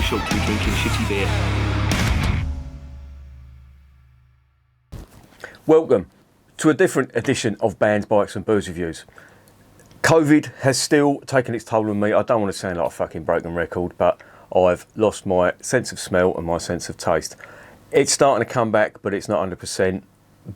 shock to be drinking shitty beer. Welcome to a different edition of Bands, Bikes and Booze Reviews. COVID has still taken its toll on me. I don't want to sound like a fucking broken record, but I've lost my sense of smell and my sense of taste. It's starting to come back, but it's not 100%.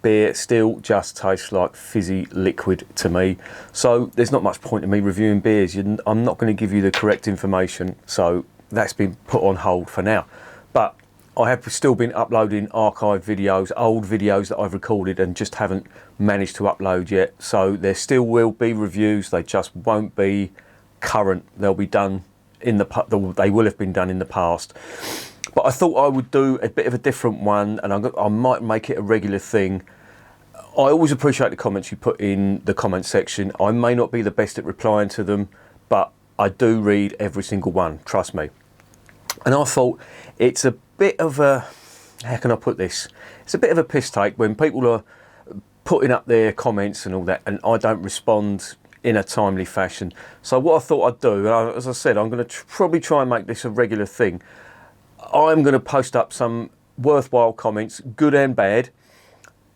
Beer still just tastes like fizzy liquid to me. So there's not much point in me reviewing beers. I'm not going to give you the correct information, so that's been put on hold for now. But I have still been uploading archived videos, old videos that I've recorded and just haven't managed to upload yet. So there still will be reviews. They just won't be current. They'll be done they will have been done in the past. But I thought I would do a bit of a different one, and I might make it a regular thing. I always appreciate the comments you put in the comment section. I may not be the best at replying to them, but I do read every single one, trust me. And I thought it's a bit of a, how can I put this? It's a bit of a piss take when people are putting up their comments and all that, and I don't respond in a timely fashion. So what I thought I'd do, and as I said, I'm going to probably try and make this a regular thing. I'm going to post up some worthwhile comments, good and bad,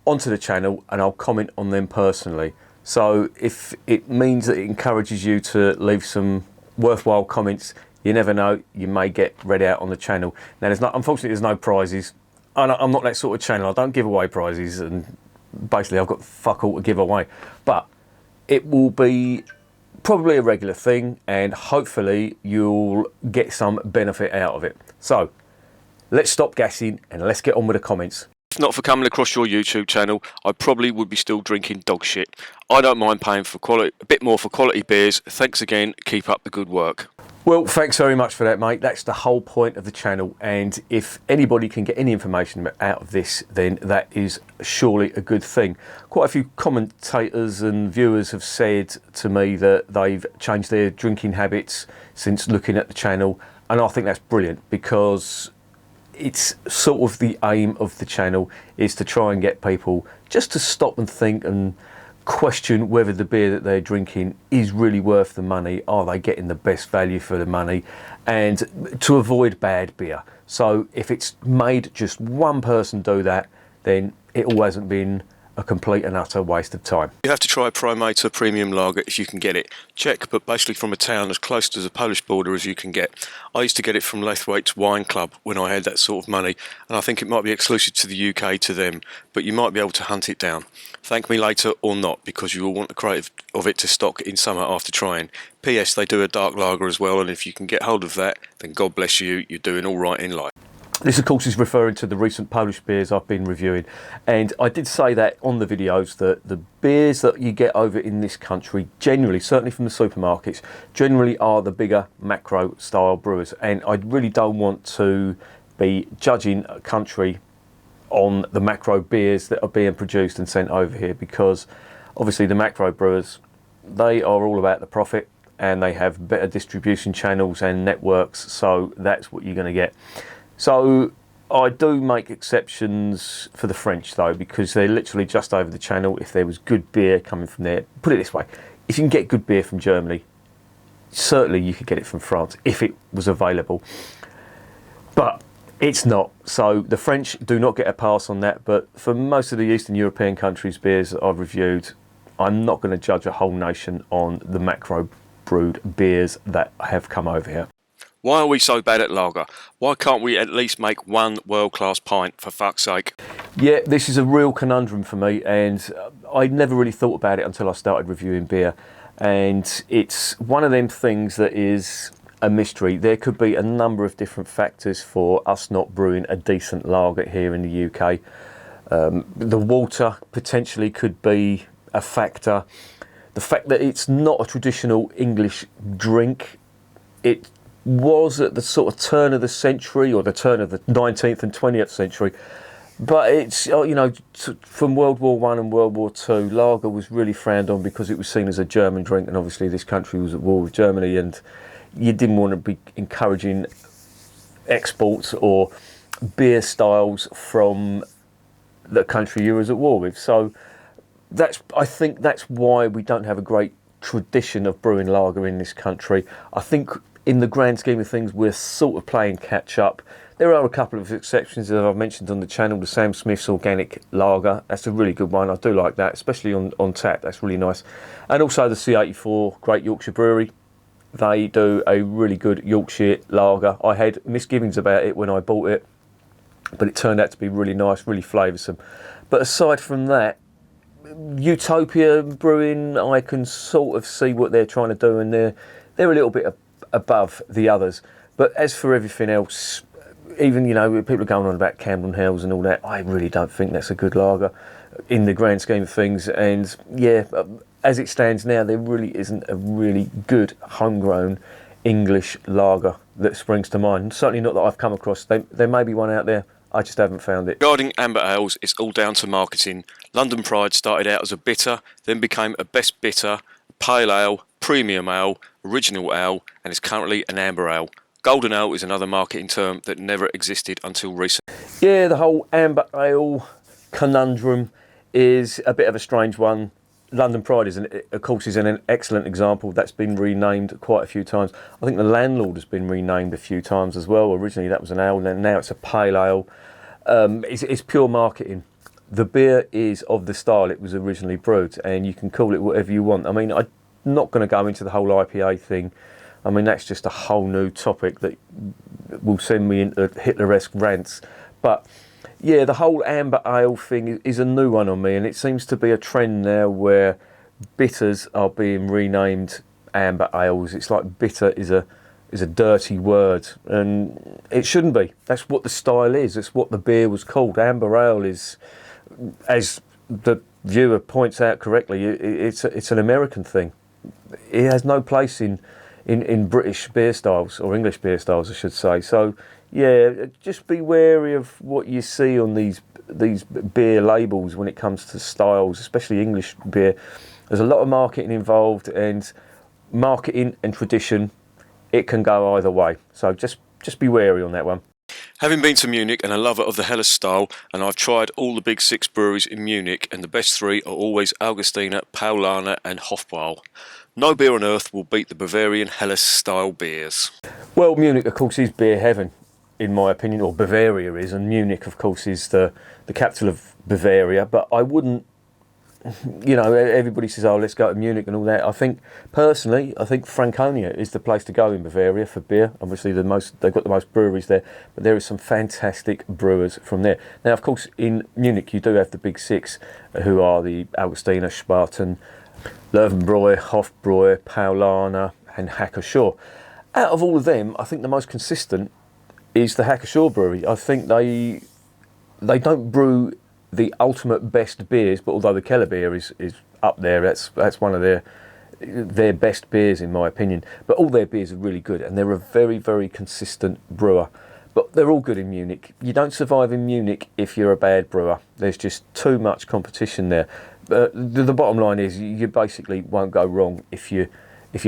onto the channel, and I'll comment on them personally. So if it means that it encourages you to leave some worthwhile comments, you never know, you may get read out on the channel. Now, unfortunately, there's no prizes. I'm not that sort of channel. I don't give away prizes, and basically I've got fuck all to give away. But it will be probably a regular thing, and hopefully you'll get some benefit out of it. So let's stop gassing and let's get on with the comments. If not for coming across your YouTube channel, I probably would be still drinking dog shit. I don't mind paying for a bit more for quality beers. Thanks again, keep up the good work. Well, thanks very much for that, mate. That's the whole point of the channel, and if anybody can get any information out of this, then that is surely a good thing. Quite a few commentators and viewers have said to me that they've changed their drinking habits since looking at the channel, and I think that's brilliant, because it's sort of the aim of the channel is to try and get people just to stop and think and question whether the beer that they're drinking is really worth the money. Are they getting the best value for the money? And to avoid bad beer. So if it's made just one person do that, then it all hasn't been a complete and utter waste of time. You have to try Primator Premium Lager if you can get it. Czech, but basically from a town as close to the Polish border as you can get. I used to get it from Laithwaite's Wine Club when I had that sort of money, and I think it might be exclusive to the UK to them, but you might be able to hunt it down. Thank me later or not, because you will want a crate of it to stock in summer after trying. P.S. They do a dark lager as well, and if you can get hold of that, then God bless you, you're doing all right in life. This, of course, is referring to the recent Polish beers I've been reviewing. And I did say that on the videos that the beers that you get over in this country, generally, certainly from the supermarkets, generally are the bigger macro-style brewers. And I really don't want to be judging a country on the macro beers that are being produced and sent over here, because obviously the macro brewers, they are all about the profit, and they have better distribution channels and networks, so that's what you're going to get. So I do make exceptions for the French, though, because they're literally just over the channel. If there was good beer coming from there, put it this way, if you can get good beer from Germany, certainly you could get it from France if it was available. But it's not. So the French do not get a pass on that. But for most of the Eastern European countries' beers that I've reviewed, I'm not going to judge a whole nation on the macro brewed beers that have come over here. Why are we so bad at lager? Why can't we at least make one world-class pint, for fuck's sake? Yeah, this is a real conundrum for me, and I never really thought about it until I started reviewing beer. And it's one of them things that is a mystery. There could be a number of different factors for us not brewing a decent lager here in the UK. The water potentially could be a factor. The fact that it's not a traditional English drink. It was at the sort of turn of the century, or the turn of the 19th and 20th century, but it's, you know, from World War I and World War II, lager was really frowned on because it was seen as a German drink, and obviously this country was at war with Germany, and you didn't want to be encouraging exports or beer styles from the country you was at war with. So I think that's why we don't have a great tradition of brewing lager in this country. I think in the grand scheme of things, we're sort of playing catch up. There are a couple of exceptions that I've mentioned on the channel. The Sam Smith's Organic Lager, that's a really good one. I do like that, especially on tap. That's really nice. And also the C84 Great Yorkshire Brewery. They do a really good Yorkshire lager. I had misgivings about it when I bought it, but it turned out to be really nice, really flavoursome. But aside from that, Utopia Brewing, I can sort of see what they're trying to do, and they're a little bit above the others. But as for everything else, even, you know, people are going on about Camden Hells and all that, I really don't think that's a good lager in the grand scheme of things. And yeah, as it stands now, there really isn't a really good homegrown English lager that springs to mind. Certainly not that I've come across. There may be one out there, I just haven't found it. Regarding amber ales, it's all down to marketing. London Pride started out as a bitter, then became a best bitter, pale ale, premium ale, original ale, and is currently an amber ale. Golden ale is another marketing term that never existed until recently. Yeah, the whole amber ale conundrum is a bit of a strange one. London Pride of course, is an excellent example. That's been renamed quite a few times. I think the Landlord has been renamed a few times as well. Originally that was an ale, and now it's a pale ale. It's pure marketing. The beer is of the style it was originally brewed, and you can call it whatever you want. I mean, I'm not going to go into the whole IPA thing. I mean, that's just a whole new topic that will send me into Hitler-esque rants. But yeah, the whole amber ale thing is a new one on me, and it seems to be a trend now where bitters are being renamed amber ales. It's like bitter is a dirty word, and it shouldn't be. That's what the style is. It's what the beer was called. Amber ale is, as the viewer points out correctly, it's an American thing. It has no place in British beer styles, or English beer styles, I should say. So yeah, just be wary of what you see on these beer labels when it comes to styles, especially English beer. There's a lot of marketing involved, and marketing and tradition, it can go either way. So just be wary on that one. Having been to Munich and a lover of the Helles style, and I've tried all the big 6 breweries in Munich, and the best 3 are always Augustiner, Paulaner and Hofbrau. No beer on earth will beat the Bavarian Helles style beers. Well, Munich, of course, is beer heaven, in my opinion, or Bavaria is, and Munich, of course, is the capital of Bavaria. But I wouldn't, you know, everybody says, oh, let's go to Munich and all that. I think Franconia is the place to go in Bavaria for beer. Obviously, they've got the most breweries there, but there is some fantastic brewers from there. Now, of course, in Munich, you do have the big 6, who are the Augustiner, Spaten, Löwenbräu, Hofbräu, Paulaner and Hacker-Pschorr. Out of all of them, I think the most consistent is the Hacker-Pschorr brewery. I think they don't brew the ultimate best beers, but although the Keller beer is up there, that's one of their best beers in my opinion. But all their beers are really good, and they're a very, very consistent brewer. But they're all good in Munich. You don't survive in Munich if you're a bad brewer. There's just too much competition there. The bottom line is you basically won't go wrong if you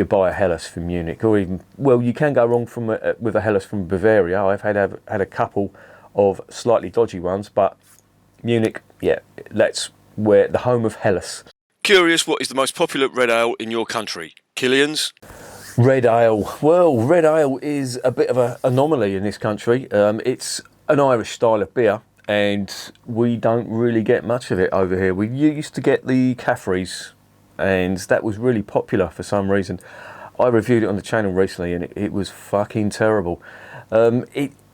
buy a Helles from Munich, or even, well, you can go wrong with a Helles from Bavaria. I've had a couple of slightly dodgy ones, but Munich, yeah, that's where the home of Helles. Curious, what is the most popular red ale in your country? Killian's? Red ale. Well, red ale is a bit of an anomaly in this country. It's an Irish style of beer, and we don't really get much of it over here. We used to get the Caffreys, and that was really popular for some reason. I reviewed it on the channel recently, and it was fucking terrible.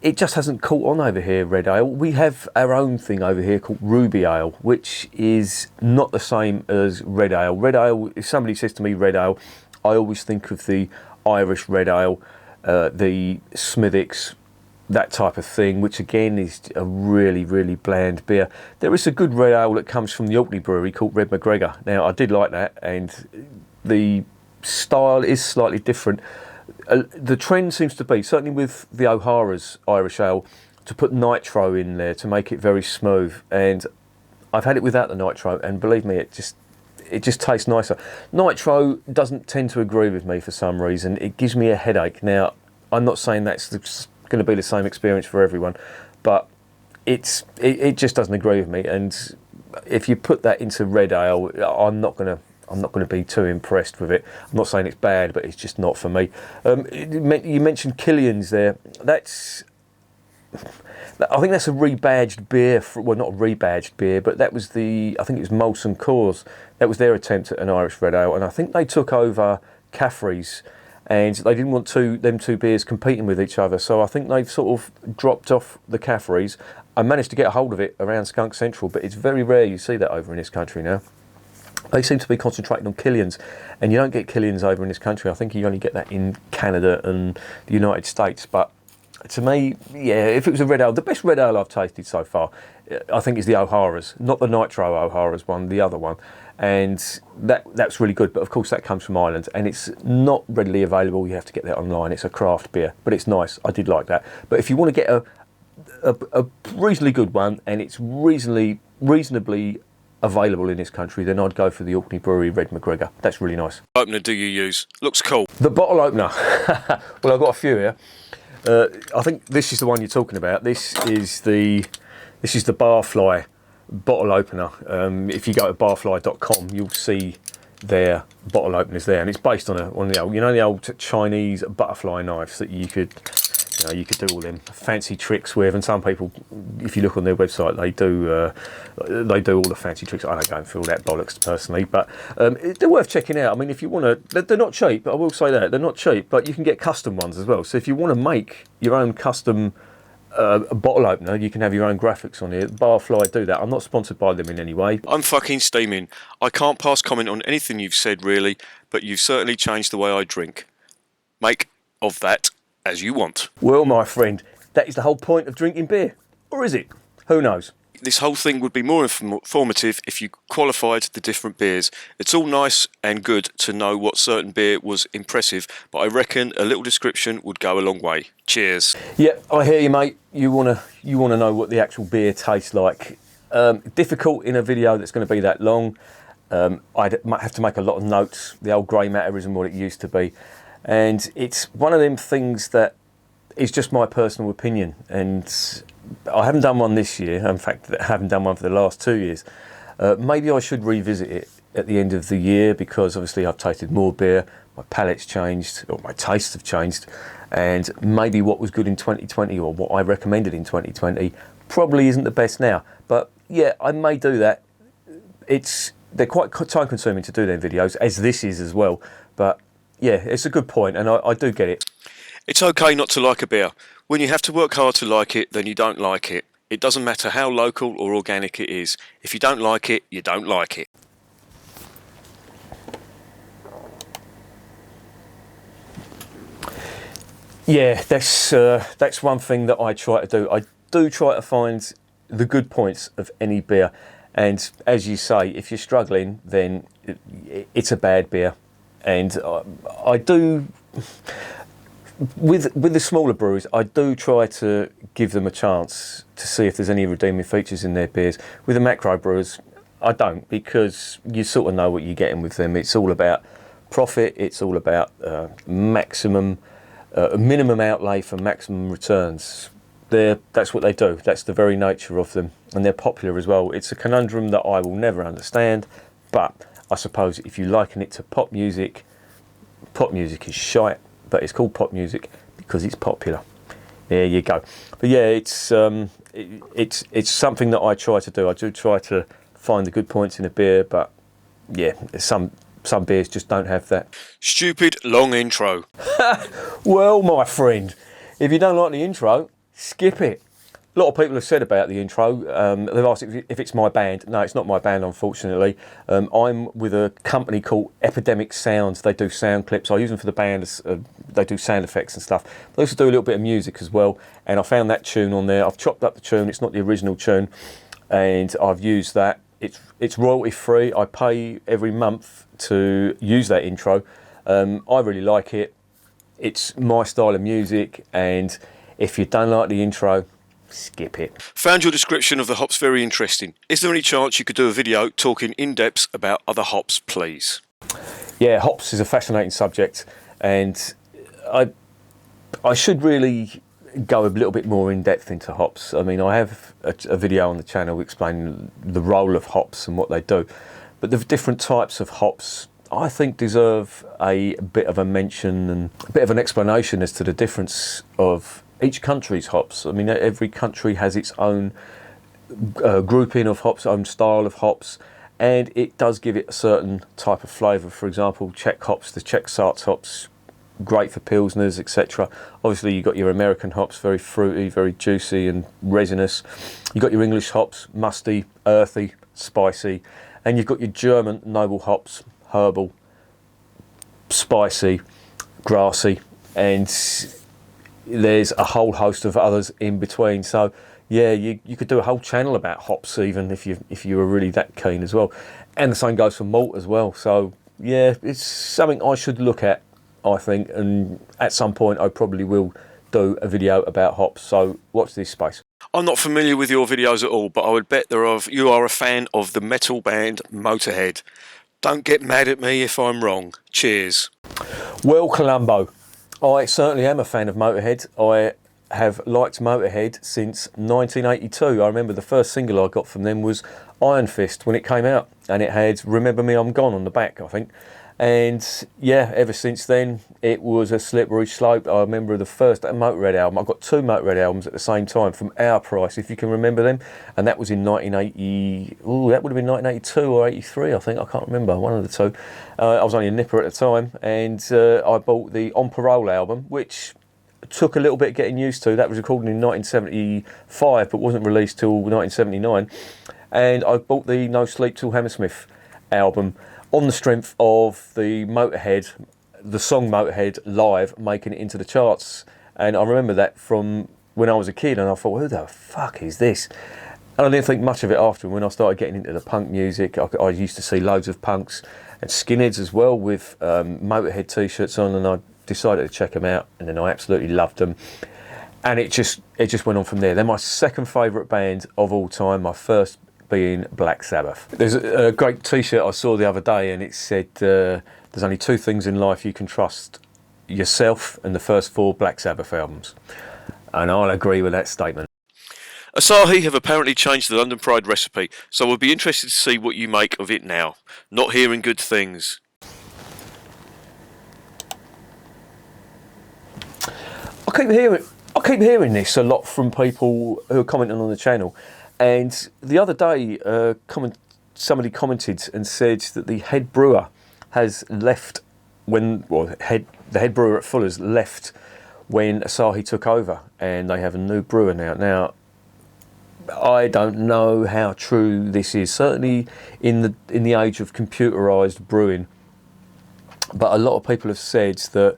It just hasn't caught on over here, red ale. We have our own thing over here called ruby ale, which is not the same as red ale. Red ale, if somebody says to me red ale, I always think of the Irish red ale, the Smithwick's, that type of thing, which again is a really, really bland beer. There is a good red ale that comes from the Orkney brewery called Red McGregor. Now, I did like that, and the style is slightly different. The trend seems to be, certainly with the O'Hara's Irish ale, to put nitro in there to make it very smooth. And I've had it without the nitro, and believe me, it just tastes nicer. Nitro doesn't tend to agree with me for some reason. It gives me a headache. Now, I'm not saying that's going to be the same experience for everyone, but it just doesn't agree with me. And if you put that into red ale, I'm not going to I'm not going to be too impressed with it. I'm not saying it's bad, but it's just not for me. You mentioned Killian's there. I think that's a rebadged beer. Well, not a rebadged beer, but that was I think it was Molson Coors. That was their attempt at an Irish red ale, and I think they took over Caffrey's, and they didn't want them two beers competing with each other. So I think they've sort of dropped off the Caffrey's. I managed to get a hold of it around Skunk Central, but it's very rare you see that over in this country now. They seem to be concentrating on Killian's, and you don't get Killian's over in this country. I think you only get that in Canada and the United States. But to me, yeah, if it was a red ale, the best red ale I've tasted so far, I think is the O'Hara's, not the Nitro O'Hara's one, the other one. And that's really good, but of course that comes from Ireland, and it's not readily available. You have to get that online. It's a craft beer, but it's nice. I did like that. But if you want to get a reasonably good one, and it's reasonably available in this country, then I'd go for the Orkney Brewery Red McGregor. That's really nice. Opener do you use? Looks cool. The bottle opener. Well, I've got a few here. I think this is the one you're talking about. This is the Barfly bottle opener. If you go to barfly.com, you'll see their bottle openers there, and it's based on the old Chinese butterfly knives that you could do all them fancy tricks with. And some people, if you look on their website, they do all the fancy tricks. I don't go and feel that bollocks personally, but they're worth checking out. I mean, if you want to, they're not cheap. I will say that they're not cheap, but you can get custom ones as well. So if you want to make your own custom bottle opener, you can have your own graphics on it. Barfly do that. I'm not sponsored by them in any way. I'm fucking steaming. I can't pass comment on anything you've said really, but you've certainly changed the way I drink. Make of that as you want. Well, my friend, that is the whole point of drinking beer. Or is it? Who knows? This whole thing would be more informative if you qualified the different beers. It's all nice and good to know what certain beer was impressive, but I reckon a little description would go a long way. Cheers. Yeah, I hear you, mate. You wanna know what the actual beer tastes like. Difficult in a video that's going to be that long. Might have to make a lot of notes. The old grey matter isn't what it used to be. And it's one of them things that is just my personal opinion. And I haven't done one this year. In fact, I haven't done one for the last 2 years. Maybe I should revisit it at the end of the year, because obviously I've tasted more beer, my palate's changed, or my tastes have changed, and maybe what was good in 2020 or what I recommended in 2020 probably isn't the best now. But yeah, I may do that. They're quite time consuming to do their videos, as this is as well. But yeah, it's a good point, and I do get it. It's okay not to like a beer. When you have to work hard to like it, then you don't like it. It doesn't matter how local or organic it is. If you don't like it, you don't like it. Yeah, that's one thing that I try to do. I do try to find the good points of any beer, and as you say, if you're struggling, then it's a bad beer. And I do, with the smaller breweries, I do try to give them a chance to see if there's any redeeming features in their beers. With the macro brewers, I don't, because you sort of know what you're getting with them. It's all about profit. It's all about minimum outlay for maximum returns. That's what they do. That's the very nature of them, and they're popular as well. It's a conundrum that I will never understand, but I suppose if you liken it to pop music is shite, but it's called pop music because it's popular. There you go. But yeah, it's something that I try to do. I do try to find the good points in a beer, but yeah, some beers just don't have that. Stupid long intro. Well, my friend, if you don't like the intro, skip it. A lot of people have said about the intro. They've asked if it's my band. No, it's not my band, unfortunately. I'm with a company called Epidemic Sounds. They do sound clips. I use them for the band. They do sound effects and stuff. They also do a little bit of music as well. And I found that tune on there. I've chopped up the tune. It's not the original tune, and I've used that. It's royalty free. I pay every month to use that intro. I really like it. It's my style of music, and if you don't like the intro, skip it. Found your description of the hops very interesting. Is there any chance you could do a video talking in depth about other hops, please? Yeah, hops is a fascinating subject, and I should really go a little bit more in depth into hops. I mean, I have a video on the channel explaining the role of hops and what they do. But the different types of hops, I think, deserve a bit of a mention and a bit of an explanation as to the difference of each country's hops. I mean, every country has its own grouping of hops, own style of hops, and it does give it a certain type of flavour. For example, Czech hops, the Czech Sarts hops, great for pilsners, etc. Obviously, you've got your American hops, very fruity, very juicy and resinous. You've got your English hops, musty, earthy, spicy, and you've got your German noble hops, herbal, spicy, grassy, and there's a whole host of others in between. So yeah, you could do a whole channel about hops even if you were really that keen as well. And the same goes for malt as well. So yeah, it's something I should look at, I think, and at some point I probably will do a video about hops. So watch this space. I'm not familiar with your videos at all, but I would bet you are a fan of the metal band Motorhead. Don't get mad at me if I'm wrong. Cheers. Well, Columbo, I certainly am a fan of Motorhead. I have liked Motorhead since 1982. I remember the first single I got from them was Iron Fist when it came out, and it had Remember Me I'm Gone on the back, I think. And yeah, ever since then it was a slippery slope. I remember the first Motorhead album. I got two Motorhead albums at the same time from Our Price, if you can remember them, and that was in 1980. Oh, that would have been 1982 or 83, I think. I can't remember, one of the two. I was only a nipper at the time, and I bought the On Parole album, which took a little bit of getting used to. That was recorded in 1975 but wasn't released till 1979. And I bought the No Sleep Till Hammersmith album on the strength of the Motorhead, the song Motorhead live, making it into the charts. And I remember that from when I was a kid, and I thought, who the fuck is this? And I didn't think much of it after. When I started getting into the punk music, I used to see loads of punks and skinheads as well with Motorhead t-shirts on, and I decided to check them out, and then I absolutely loved them. And it just went on from there. They're my second favourite band of all time, my first being Black Sabbath. There's a great t-shirt I saw the other day, and it said there's only two things in life you can trust: yourself and the first four Black Sabbath albums. And I'll agree with that statement. Asahi have apparently changed the London Pride recipe, so we'll be interested to see what you make of it now. Not hearing good things. I keep hearing this a lot from people who are commenting on the channel. And the other day, somebody commented and said that the head brewer has left the head brewer at Fuller's left when Asahi took over, and they have a new brewer now. Now, I don't know how true this is. Certainly in the age of computerised brewing, but a lot of people have said that.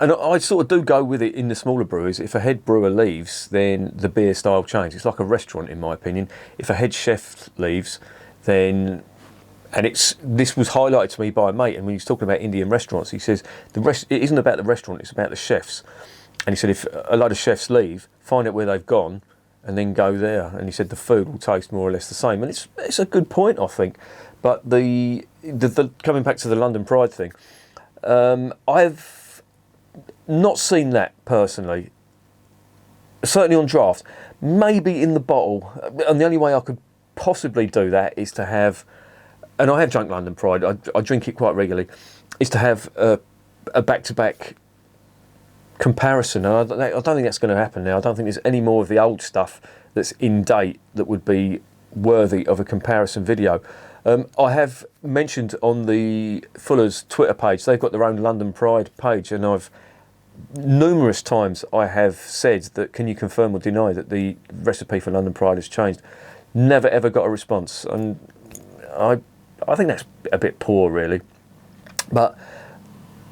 And I sort of do go with it in the smaller breweries. If a head brewer leaves, then the beer style changes. It's like a restaurant, in my opinion. If a head chef leaves, then... And this was highlighted to me by a mate, and when he was talking about Indian restaurants, he says, it isn't about the restaurant, it's about the chefs. And he said, if a load of chefs leave, find out where they've gone, and then go there. And he said the food will taste more or less the same. And it's a good point, I think. But the coming back to the London Pride thing, I've not seen that personally. Certainly on draft, maybe in the bottle. And the only way I could possibly do that is to have, and I have drunk London Pride, I drink it quite regularly, is to have a back-to-back comparison. And I don't think that's going to happen now. I don't think there's any more of the old stuff that's in date that would be worthy of a comparison video. I have mentioned on the Fuller's Twitter page, they've got their own London Pride page, and numerous times I have said that, can you confirm or deny that the recipe for London Pride has changed? Never ever got a response, and I think that's a bit poor, really. But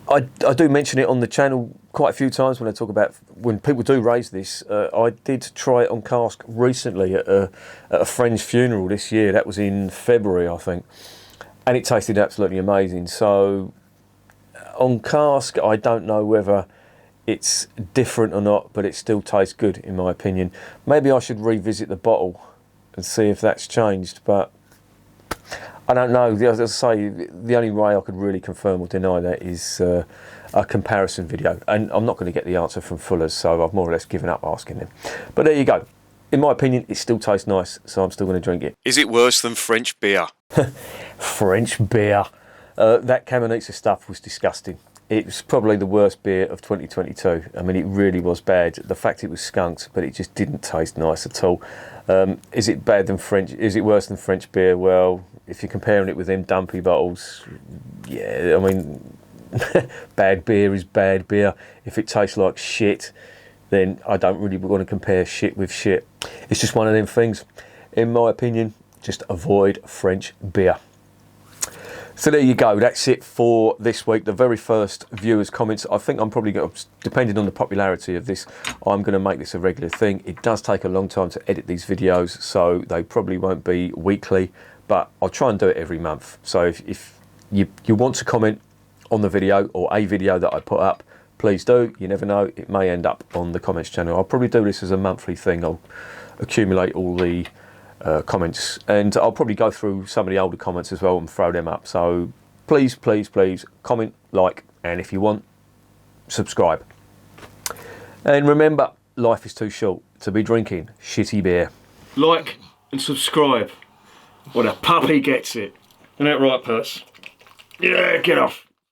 I do mention it on the channel quite a few times when I talk about, when people do raise this. I did try it on cask recently at a friend's funeral this year. That was in February, I think, and it tasted absolutely amazing. So on cask, I don't know whether it's different or not, but it still tastes good, in my opinion. Maybe I should revisit the bottle and see if that's changed, but I don't know. As I say, the only way I could really confirm or deny that is a comparison video, and I'm not going to get the answer from Fuller's, so I've more or less given up asking them. But there you go. In my opinion, it still tastes nice, so I'm still going to drink it. Is it worse than French beer? French beer. That Kamenitsa stuff was disgusting. It was probably the worst beer of 2022. I mean, it really was bad. The fact it was skunked, but it just didn't taste nice at all. Is it bad than French? Is it worse than French beer? Well, if you're comparing it with them dumpy bottles, yeah, I mean, bad beer is bad beer. If it tastes like shit, then I don't really want to compare shit with shit. It's just one of them things. In my opinion, just avoid French beer. So there you go, that's it for this week. The very first viewers' comments. I think I'm probably going to, depending on the popularity of this, I'm going to make this a regular thing. It does take a long time to edit these videos, so they probably won't be weekly, but I'll try and do it every month. So if you want to comment on the video or a video that I put up, please do. You never know, it may end up on the comments channel. I'll probably do this as a monthly thing. I'll accumulate all the comments, and I'll probably go through some of the older comments as well and throw them up. So please, please, please comment, like, and if you want, subscribe. And remember, life is too short to be drinking shitty beer. Like and subscribe, or the puppy gets it. Isn't that right, Purse? Yeah, get off.